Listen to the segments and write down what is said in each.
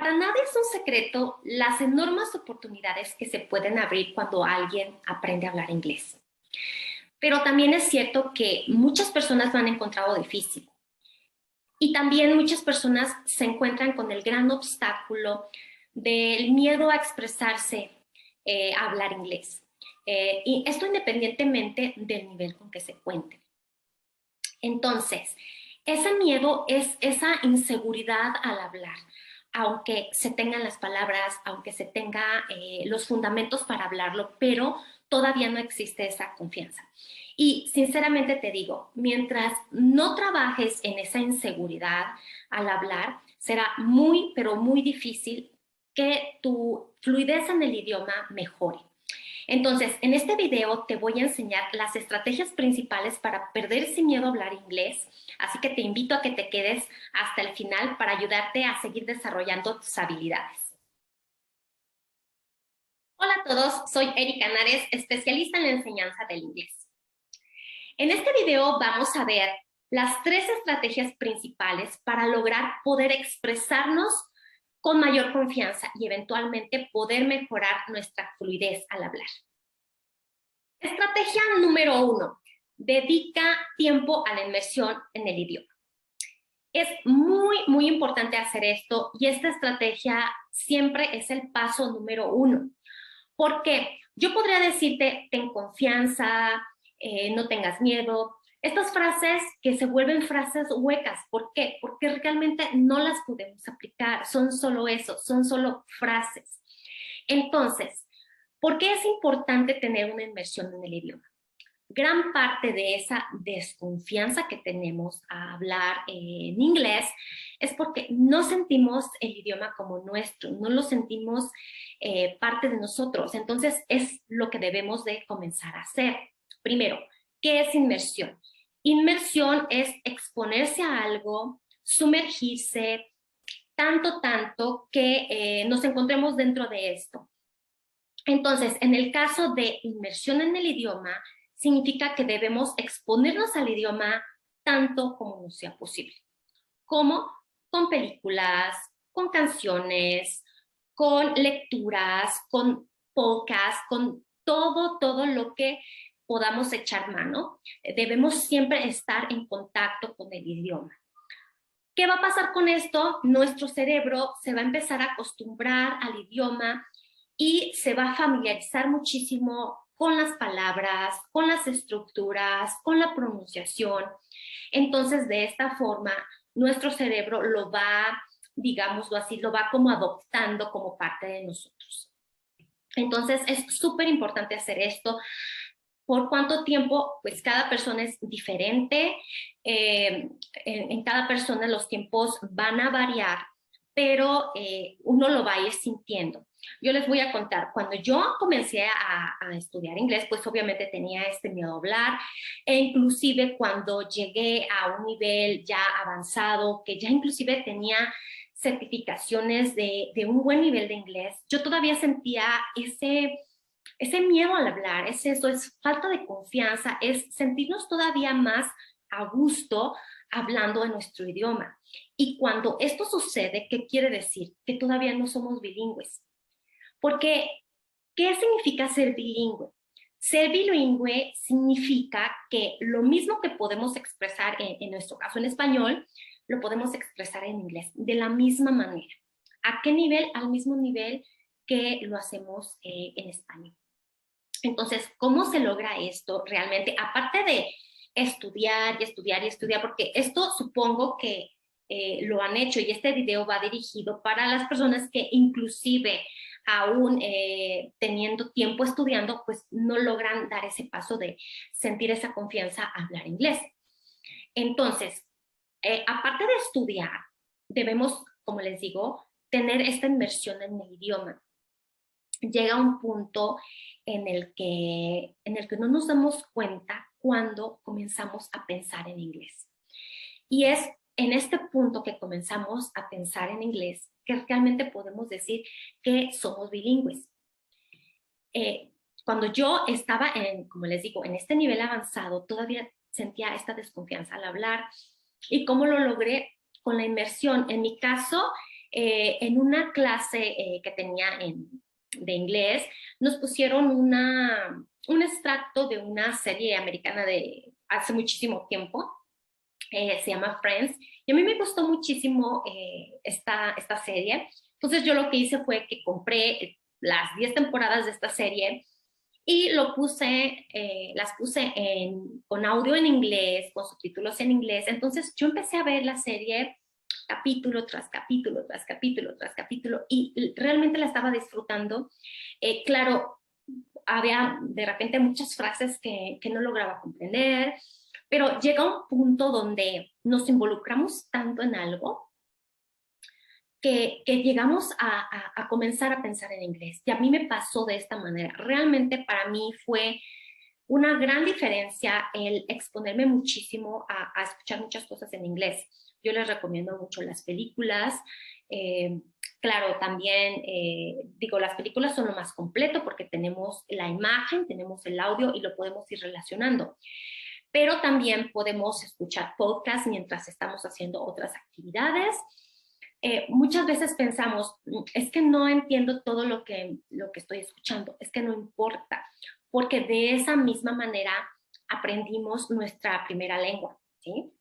Para nadie es un secreto las enormes oportunidades que se pueden abrir cuando alguien aprende a hablar inglés. Pero también es cierto que muchas personas lo han encontrado difícil. Y también muchas personas se encuentran con el gran obstáculo del miedo a expresarse, a hablar inglés. Y esto independientemente del nivel con que se cuenten. Entonces, ese miedo es esa inseguridad al hablar, aunque se tengan las palabras, aunque se tenga los fundamentos para hablarlo, pero todavía no existe esa confianza. Y sinceramente te digo, mientras no trabajes en esa inseguridad al hablar, será muy, pero muy difícil que tu fluidez en el idioma mejore. Entonces, en este video te voy a enseñar las estrategias principales para perder ese miedo a hablar inglés, así que te invito a que te quedes hasta el final para ayudarte a seguir desarrollando tus habilidades. Hola a todos, soy Erika Nares, especialista en la enseñanza del inglés. En este video vamos a ver las 3 estrategias principales para lograr poder expresarnos con mayor confianza y eventualmente poder mejorar nuestra fluidez al hablar. Estrategia número 1. Dedica tiempo a la inmersión en el idioma. Es muy importante hacer esto y esta estrategia siempre es el paso número 1. Porque yo podría decirte, ten confianza, no tengas miedo. Estas frases que se vuelven frases huecas. ¿Por qué? Porque realmente no las podemos aplicar. Son solo eso, son solo frases. Entonces, ¿por qué es importante tener una inmersión en el idioma? Gran parte de esa desconfianza que tenemos a hablar en inglés es porque no sentimos el idioma como nuestro, no lo sentimos parte de nosotros. Entonces, es lo que debemos de comenzar a hacer. Primero, ¿qué es inmersión? Inmersión es exponerse a algo, sumergirse tanto que nos encontremos dentro de esto. Entonces, en el caso de inmersión en el idioma, significa que debemos exponernos al idioma tanto como nos sea posible. Como con películas, con canciones, con lecturas, con podcasts, con todo lo que podamos echar mano. Debemos siempre estar en contacto con el idioma. ¿Qué va a pasar con esto? Nuestro cerebro se va a empezar a acostumbrar al idioma y se va a familiarizar muchísimo con las palabras, con las estructuras, con la pronunciación. Entonces, de esta forma, nuestro cerebro lo va, digámoslo así, lo va como adoptando como parte de nosotros. Entonces, es súper importante hacer esto. ¿Por cuánto tiempo? Pues cada persona es diferente. En cada persona los tiempos van a variar, pero uno lo va a ir sintiendo. Yo les voy a contar, cuando yo comencé a estudiar inglés, pues obviamente tenía este miedo a hablar, e inclusive cuando llegué a un nivel ya avanzado, que ya inclusive tenía certificaciones de un buen nivel de inglés, yo todavía sentía ese miedo al hablar, es eso, es falta de confianza, es sentirnos todavía más a gusto hablando en nuestro idioma. Y cuando esto sucede, ¿qué quiere decir? Que todavía no somos bilingües. Porque, ¿qué significa ser bilingüe? Ser bilingüe significa que lo mismo que podemos expresar en nuestro caso en español, lo podemos expresar en inglés de la misma manera. ¿A qué nivel? Al mismo nivel que lo hacemos en español. Entonces, ¿cómo se logra esto realmente? Aparte de estudiar y estudiar y estudiar, porque esto supongo que lo han hecho y este video va dirigido para las personas que inclusive aún teniendo tiempo estudiando, pues no logran dar ese paso de sentir esa confianza a hablar inglés. Entonces, aparte de estudiar, debemos, como les digo, tener esta inmersión en el idioma. Llega un punto en el que no nos damos cuenta cuando comenzamos a pensar en inglés. Y es en este punto que comenzamos a pensar en inglés que realmente podemos decir que somos bilingües. Cuando yo estaba, como les digo, en este nivel avanzado, todavía sentía esta desconfianza al hablar. ¿Y cómo lo logré? Con la inmersión. En mi caso, en una clase que tenía de inglés, nos pusieron un extracto de una serie americana de hace muchísimo tiempo, se llama Friends, y a mí me gustó muchísimo esta serie. Entonces yo lo que hice fue que compré las 10 temporadas de esta serie y las puse con audio en inglés, con subtítulos en inglés. Entonces yo empecé a ver la serie capítulo tras capítulo, tras capítulo, tras capítulo, y realmente la estaba disfrutando. Claro, había de repente muchas frases que no lograba comprender, pero llega un punto donde nos involucramos tanto en algo que llegamos a comenzar a pensar en inglés. Y a mí me pasó de esta manera. Realmente para mí fue una gran diferencia el exponerme muchísimo a escuchar muchas cosas en inglés. Yo les recomiendo mucho las películas. Claro, también digo, las películas son lo más completo porque tenemos la imagen, tenemos el audio y lo podemos ir relacionando. Pero también podemos escuchar podcasts mientras estamos haciendo otras actividades. Muchas veces pensamos, es que no entiendo todo lo que estoy escuchando, es que no importa, porque de esa misma manera aprendimos nuestra primera lengua, ¿sí?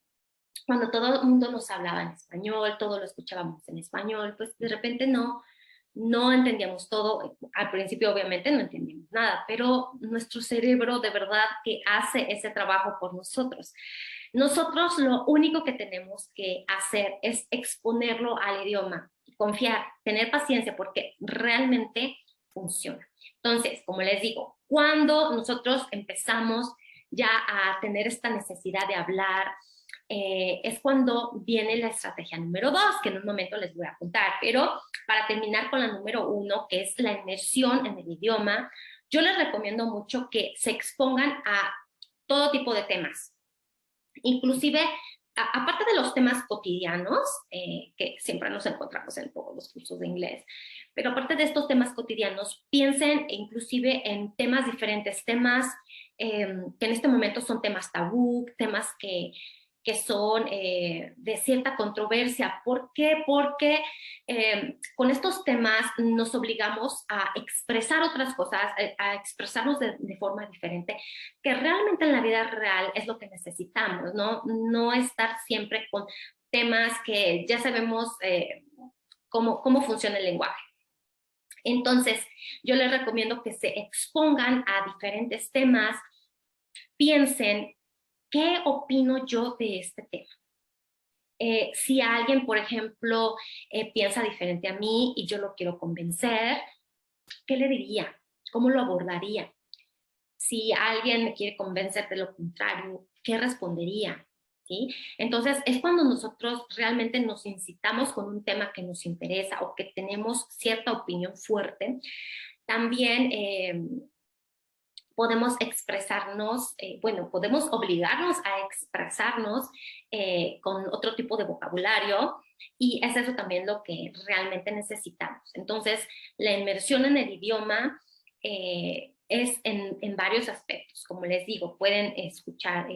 Cuando todo el mundo nos hablaba en español, todo lo escuchábamos en español, pues de repente no entendíamos todo. Al principio obviamente no entendíamos nada, pero nuestro cerebro de verdad que hace ese trabajo por nosotros. Nosotros lo único que tenemos que hacer es exponerlo al idioma, confiar, tener paciencia porque realmente funciona. Entonces, como les digo, cuando nosotros empezamos ya a tener esta necesidad de hablar, es cuando viene la estrategia número 2, que en un momento les voy a contar, pero para terminar con la número 1, que es la inmersión en el idioma, yo les recomiendo mucho que se expongan a todo tipo de temas, inclusive aparte de los temas cotidianos, que siempre nos encontramos en todos los cursos de inglés, pero aparte de estos temas cotidianos, piensen inclusive en temas diferentes, temas que en este momento son temas tabú, temas que son de cierta controversia. ¿Por qué? Porque con estos temas nos obligamos a expresar otras cosas, a expresarnos de forma diferente, que realmente en la vida real es lo que necesitamos, ¿no? No estar siempre con temas que ya sabemos cómo funciona el lenguaje. Entonces, yo les recomiendo que se expongan a diferentes temas, piensen, ¿qué opino yo de este tema? Si alguien, por ejemplo, piensa diferente a mí y yo lo quiero convencer, ¿qué le diría? ¿Cómo lo abordaría? Si alguien me quiere convencer de lo contrario, ¿qué respondería? ¿Sí? Entonces, es cuando nosotros realmente nos incitamos con un tema que nos interesa o que tenemos cierta opinión fuerte. También podemos expresarnos, podemos obligarnos a expresarnos con otro tipo de vocabulario, y es eso también lo que realmente necesitamos. Entonces, la inmersión en el idioma es en varios aspectos. Como les digo, pueden escuchar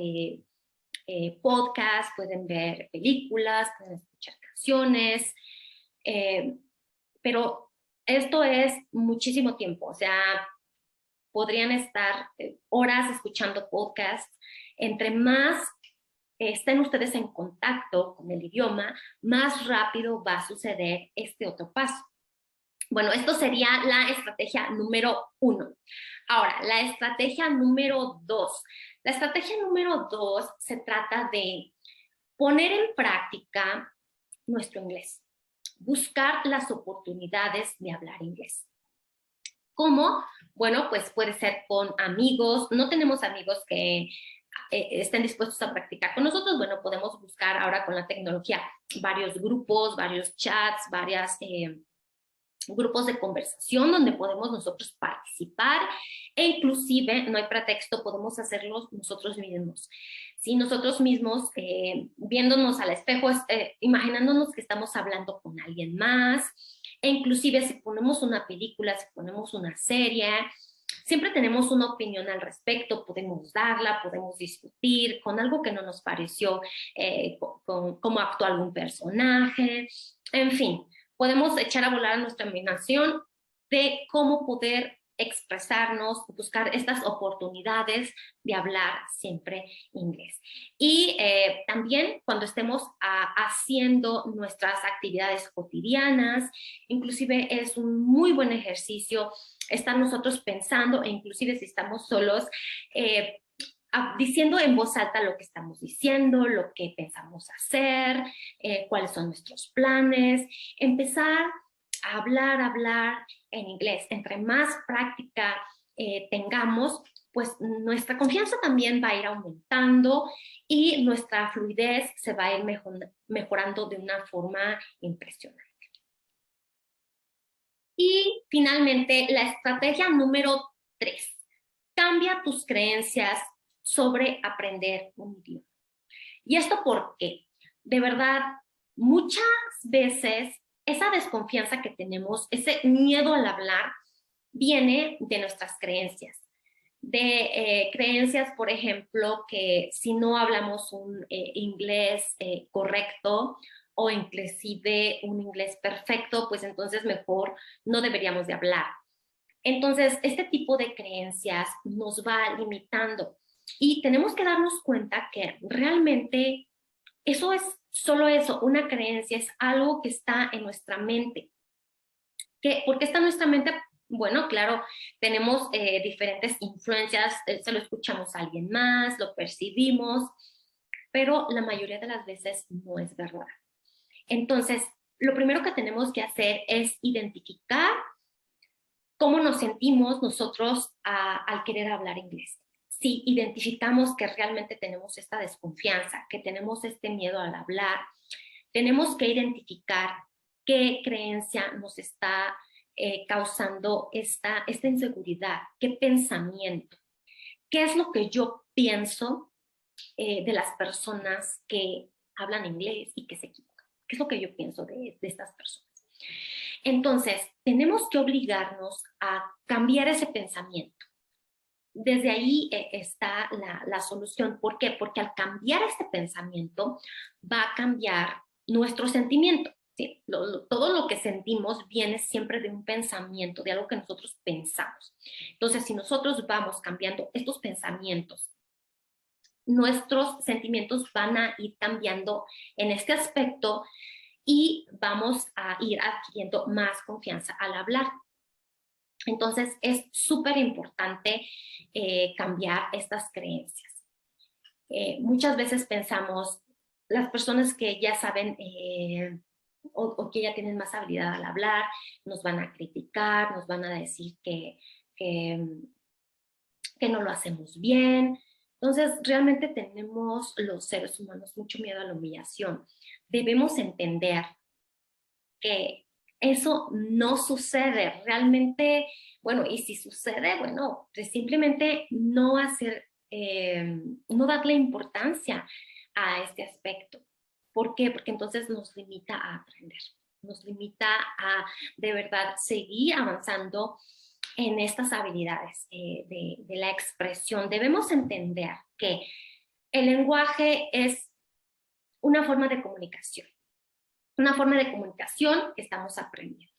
podcasts, pueden ver películas, pueden escuchar canciones, pero esto es muchísimo tiempo. O sea, podrían estar horas escuchando podcasts. Entre más estén ustedes en contacto con el idioma, más rápido va a suceder este otro paso. Bueno, esto sería la estrategia número 1. Ahora, la estrategia número 2. La estrategia número 2 se trata de poner en práctica nuestro inglés, buscar las oportunidades de hablar inglés. ¿Cómo? Bueno, pues puede ser con amigos. No tenemos amigos que estén dispuestos a practicar con nosotros. Bueno, podemos buscar ahora con la tecnología varios grupos, varios chats, varias grupos de conversación donde podemos nosotros participar, e inclusive, no hay pretexto, podemos hacerlo nosotros mismos. Si nosotros mismos, viéndonos al espejo, imaginándonos que estamos hablando con alguien más, e inclusive si ponemos una película, si ponemos una serie, siempre tenemos una opinión al respecto, podemos darla, podemos discutir con algo que no nos pareció, con cómo actuó algún personaje, en fin. podemos echar a volar nuestra imaginación de cómo poder expresarnos, buscar estas oportunidades de hablar siempre inglés. Y también cuando estemos haciendo nuestras actividades cotidianas, inclusive es un muy buen ejercicio estar nosotros pensando, e inclusive si estamos solos, diciendo en voz alta lo que estamos diciendo, lo que pensamos hacer, cuáles son nuestros planes, empezar a hablar en inglés. Entre más práctica tengamos, pues nuestra confianza también va a ir aumentando y nuestra fluidez se va a ir mejorando de una forma impresionante. Y finalmente, la estrategia número 3. Cambia tus creencias sobre aprender un idioma. ¿Y esto por qué? De verdad, muchas veces esa desconfianza que tenemos, ese miedo al hablar, viene de nuestras creencias. De creencias, por ejemplo, que si no hablamos un inglés correcto o inclusive un inglés perfecto, pues entonces mejor no deberíamos de hablar. Entonces, este tipo de creencias nos va limitando y tenemos que darnos cuenta que realmente eso es solo eso, una creencia, es algo que está en nuestra mente. ¿Por qué está en nuestra mente? Bueno, claro, tenemos diferentes influencias, se lo escuchamos a alguien más, lo percibimos, pero la mayoría de las veces no es verdad. Entonces, lo primero que tenemos que hacer es identificar cómo nos sentimos nosotros al querer hablar inglés. Si identificamos que realmente tenemos esta desconfianza, que tenemos este miedo al hablar, tenemos que identificar qué creencia nos está causando esta inseguridad, qué pensamiento, qué es lo que yo pienso de las personas que hablan inglés y que se equivocan, qué es lo que yo pienso de estas personas. Entonces, tenemos que obligarnos a cambiar ese pensamiento. Desde ahí está la solución. ¿Por qué? Porque al cambiar este pensamiento va a cambiar nuestro sentimiento. ¿Sí? Todo lo que sentimos viene siempre de un pensamiento, de algo que nosotros pensamos. Entonces, si nosotros vamos cambiando estos pensamientos, nuestros sentimientos van a ir cambiando en este aspecto y vamos a ir adquiriendo más confianza al hablar. Entonces, es súper importante cambiar estas creencias. Muchas veces pensamos, las personas que ya saben o que ya tienen más habilidad al hablar, nos van a criticar, nos van a decir que no lo hacemos bien. Entonces, realmente tenemos los seres humanos mucho miedo a la humillación. Debemos entender que eso no sucede realmente, bueno, y si sucede, bueno, pues simplemente no hacer, no darle importancia a este aspecto. ¿Por qué? Porque entonces nos limita a aprender, nos limita a de verdad seguir avanzando en estas habilidades de la expresión. Debemos entender que el lenguaje es una forma de comunicación que estamos aprendiendo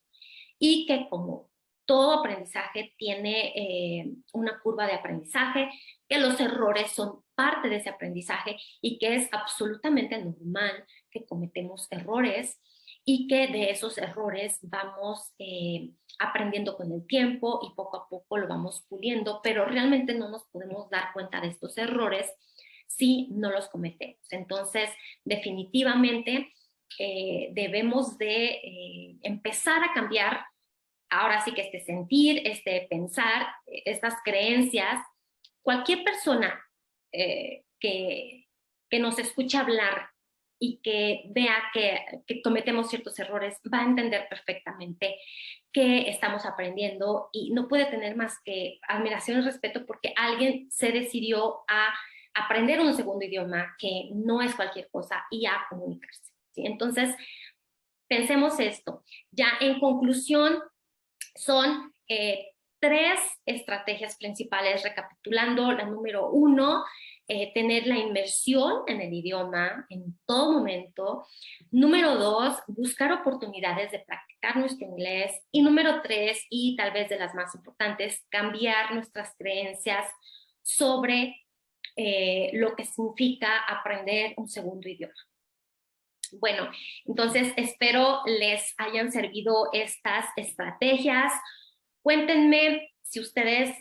y que como todo aprendizaje tiene una curva de aprendizaje, que los errores son parte de ese aprendizaje y que es absolutamente normal que cometemos errores y que de esos errores vamos aprendiendo con el tiempo y poco a poco lo vamos puliendo, pero realmente no nos podemos dar cuenta de estos errores si no los cometemos. Entonces, definitivamente debemos de empezar a cambiar ahora sí que este sentir, este pensar, estas creencias. Cualquier persona que nos escucha hablar y que vea que cometemos ciertos errores va a entender perfectamente que estamos aprendiendo y no puede tener más que admiración y respeto porque alguien se decidió a aprender un segundo idioma que no es cualquier cosa y a comunicarse. ¿Sí? Entonces, pensemos esto. Ya en conclusión, son 3 estrategias principales, recapitulando. La número 1 tener la inmersión en el idioma en todo momento. Número 2, buscar oportunidades de practicar nuestro inglés. Y número 3, y tal vez de las más importantes, cambiar nuestras creencias sobre lo que significa aprender un segundo idioma. Bueno, entonces espero les hayan servido estas estrategias. Cuéntenme si ustedes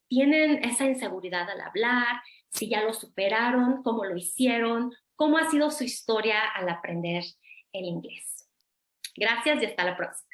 tienen esa inseguridad al hablar, si ya lo superaron, cómo lo hicieron, cómo ha sido su historia al aprender el inglés. Gracias y hasta la próxima.